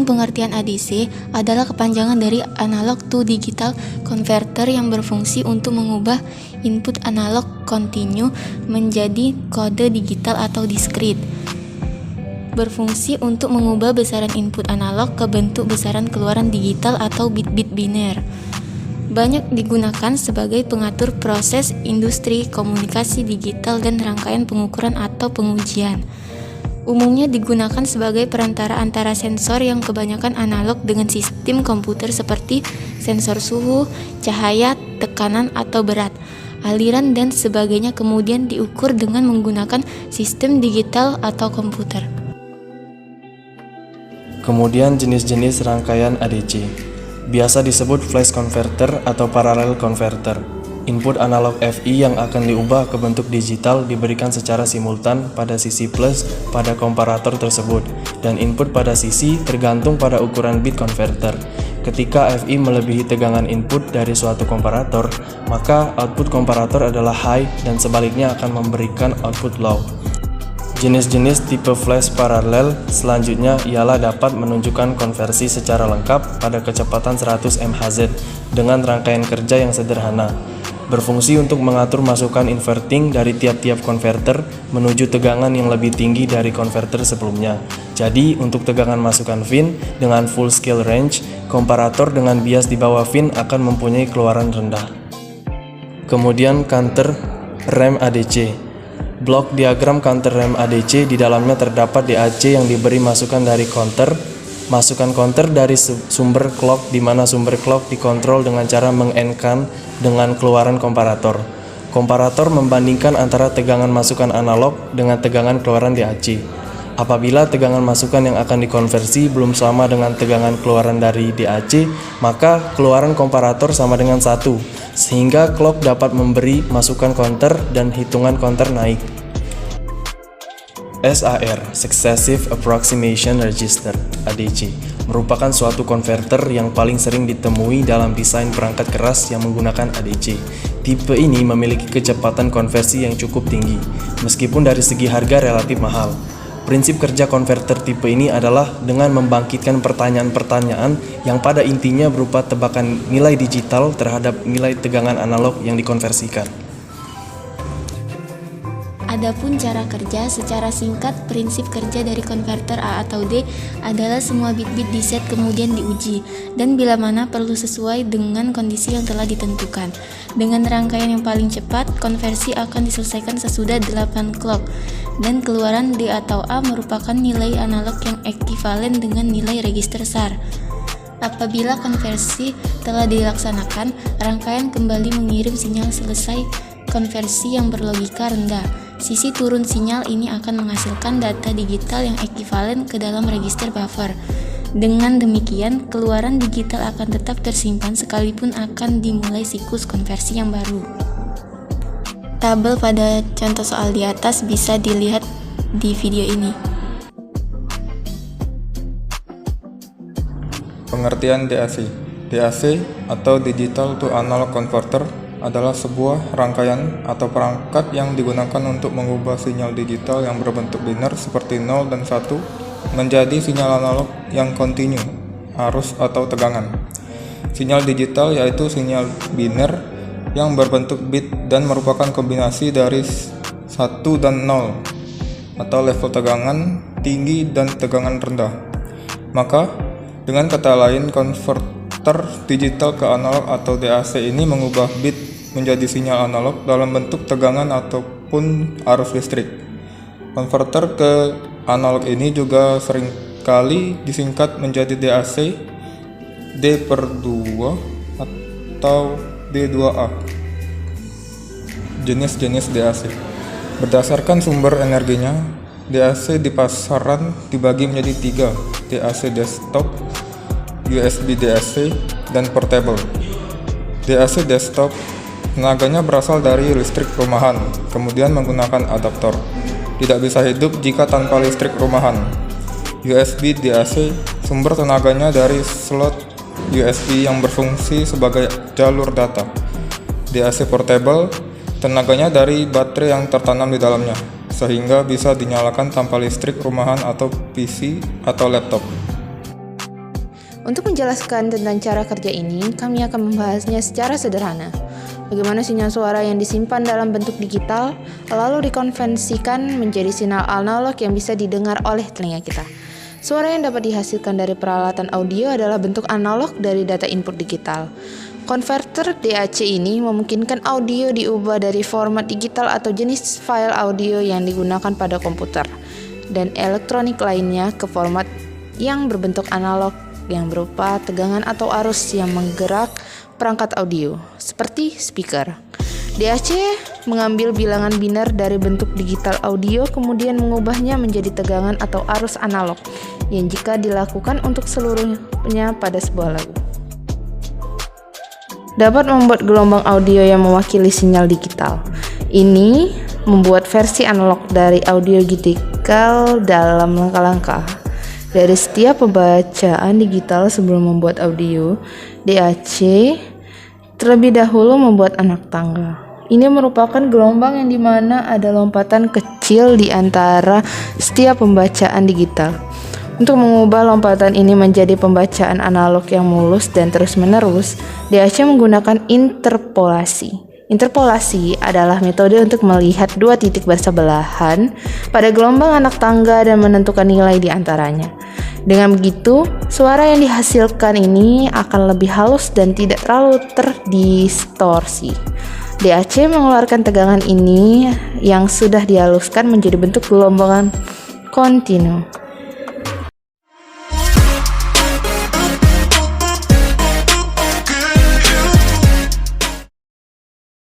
Pengertian ADC adalah kepanjangan dari Analog to Digital Converter yang berfungsi untuk mengubah input analog kontinu menjadi kode digital atau diskrit. Berfungsi untuk mengubah besaran input analog ke bentuk besaran keluaran digital atau bit-bit biner. Banyak digunakan sebagai pengatur proses industri komunikasi digital dan rangkaian pengukuran atau pengujian. Umumnya digunakan sebagai perantara antara sensor yang kebanyakan analog dengan sistem komputer seperti sensor suhu, cahaya, tekanan atau berat, aliran dan sebagainya, kemudian diukur dengan menggunakan sistem digital atau komputer. Kemudian jenis-jenis rangkaian ADC biasa disebut flash converter atau parallel converter. Input analog FI yang akan diubah ke bentuk digital diberikan secara simultan pada sisi plus pada komparator tersebut, dan input pada sisi tergantung pada ukuran bit converter. Ketika FI melebihi tegangan input dari suatu komparator, maka output komparator adalah high dan sebaliknya akan memberikan output low. Jenis-jenis tipe flash paralel selanjutnya ialah dapat menunjukkan konversi secara lengkap pada kecepatan 100 MHz dengan rangkaian kerja yang sederhana. Berfungsi untuk mengatur masukan inverting dari tiap-tiap konverter menuju tegangan yang lebih tinggi dari konverter sebelumnya. Jadi, untuk tegangan masukan VIN dengan full scale range, komparator dengan bias di bawah VIN akan mempunyai keluaran rendah. Kemudian counter rem ADC. Blok diagram counter rem ADC di dalamnya terdapat DAC yang diberi masukan dari counter. Masukan counter dari sumber clock, di mana sumber clock dikontrol dengan cara mengenkan dengan keluaran komparator. Komparator membandingkan antara tegangan masukan analog dengan tegangan keluaran DAC. Apabila tegangan masukan yang akan dikonversi belum sama dengan tegangan keluaran dari DAC, maka keluaran komparator sama dengan 1, sehingga clock dapat memberi masukan counter dan hitungan counter naik. SAR, Successive Approximation Register (ADC), merupakan suatu konverter yang paling sering ditemui dalam desain perangkat keras yang menggunakan ADC. Tipe ini memiliki kecepatan konversi yang cukup tinggi, meskipun dari segi harga relatif mahal. Prinsip kerja konverter tipe ini adalah dengan membangkitkan pertanyaan-pertanyaan yang pada intinya berupa tebakan nilai digital terhadap nilai tegangan analog yang dikonversikan. Adapun cara kerja, secara singkat, prinsip kerja dari konverter A atau D adalah semua bit-bit diset kemudian diuji, dan bila mana perlu sesuai dengan kondisi yang telah ditentukan. Dengan rangkaian yang paling cepat, konversi akan diselesaikan sesudah 8 clock, dan keluaran D atau A merupakan nilai analog yang ekivalen dengan nilai register SAR. Apabila konversi telah dilaksanakan, rangkaian kembali mengirim sinyal selesai konversi yang berlogika rendah. Sisi turun sinyal ini akan menghasilkan data digital yang ekivalen ke dalam register buffer. Dengan demikian, keluaran digital akan tetap tersimpan sekalipun akan dimulai siklus konversi yang baru. Tabel pada contoh soal di atas bisa dilihat di video ini. Pengertian DAC. DAC atau Digital to Analog Converter adalah sebuah rangkaian atau perangkat yang digunakan untuk mengubah sinyal digital yang berbentuk biner seperti 0 dan 1 menjadi sinyal analog yang kontinu, arus atau tegangan. Sinyal digital yaitu sinyal biner yang berbentuk bit dan merupakan kombinasi dari 1 dan 0 atau level tegangan tinggi dan tegangan rendah. Maka, dengan kata lain, konverter digital ke analog atau DAC ini mengubah bit menjadi sinyal analog dalam bentuk tegangan ataupun arus listrik. Konverter ke analog ini juga seringkali disingkat menjadi DAC, D/2 atau D2A. Jenis-jenis DAC. Berdasarkan sumber energinya, DAC di pasaran dibagi menjadi 3, DAC desktop, USB DAC, dan portable. DAC desktop tenaganya berasal dari listrik rumahan, kemudian menggunakan adaptor. Tidak bisa hidup jika tanpa listrik rumahan. USB DAC sumber tenaganya dari slot USB yang berfungsi sebagai jalur data. DAC portable tenaganya dari baterai yang tertanam di dalamnya, sehingga bisa dinyalakan tanpa listrik rumahan atau PC atau laptop. Untuk menjelaskan tentang cara kerja ini, kami akan membahasnya secara sederhana. Bagaimana sinyal suara yang disimpan dalam bentuk digital, lalu dikonversikan menjadi sinyal analog yang bisa didengar oleh telinga kita. Suara yang dapat dihasilkan dari peralatan audio adalah bentuk analog dari data input digital. Konverter DAC ini memungkinkan audio diubah dari format digital atau jenis file audio yang digunakan pada komputer dan elektronik lainnya ke format yang berbentuk analog yang berupa tegangan atau arus yang menggerak perangkat audio, seperti speaker. DAC mengambil bilangan biner dari bentuk digital audio kemudian mengubahnya menjadi tegangan atau arus analog yang jika dilakukan untuk seluruhnya pada sebuah lagu dapat membuat gelombang audio yang mewakili sinyal digital. Ini membuat versi analog dari audio digital dalam langkah-langkah. Dari setiap pembacaan digital sebelum membuat audio, DAC terlebih dahulu membuat anak tangga. Ini merupakan gelombang yang dimana ada lompatan kecil di antara setiap pembacaan digital. Untuk mengubah lompatan ini menjadi pembacaan analog yang mulus dan terus-menerus, DAC menggunakan interpolasi. Interpolasi adalah metode untuk melihat dua titik bersebelahan pada gelombang anak tangga dan menentukan nilai di antaranya. Dengan begitu, suara yang dihasilkan ini akan lebih halus dan tidak terlalu terdistorsi. DAC mengeluarkan tegangan ini yang sudah dihaluskan menjadi bentuk gelombang kontinu.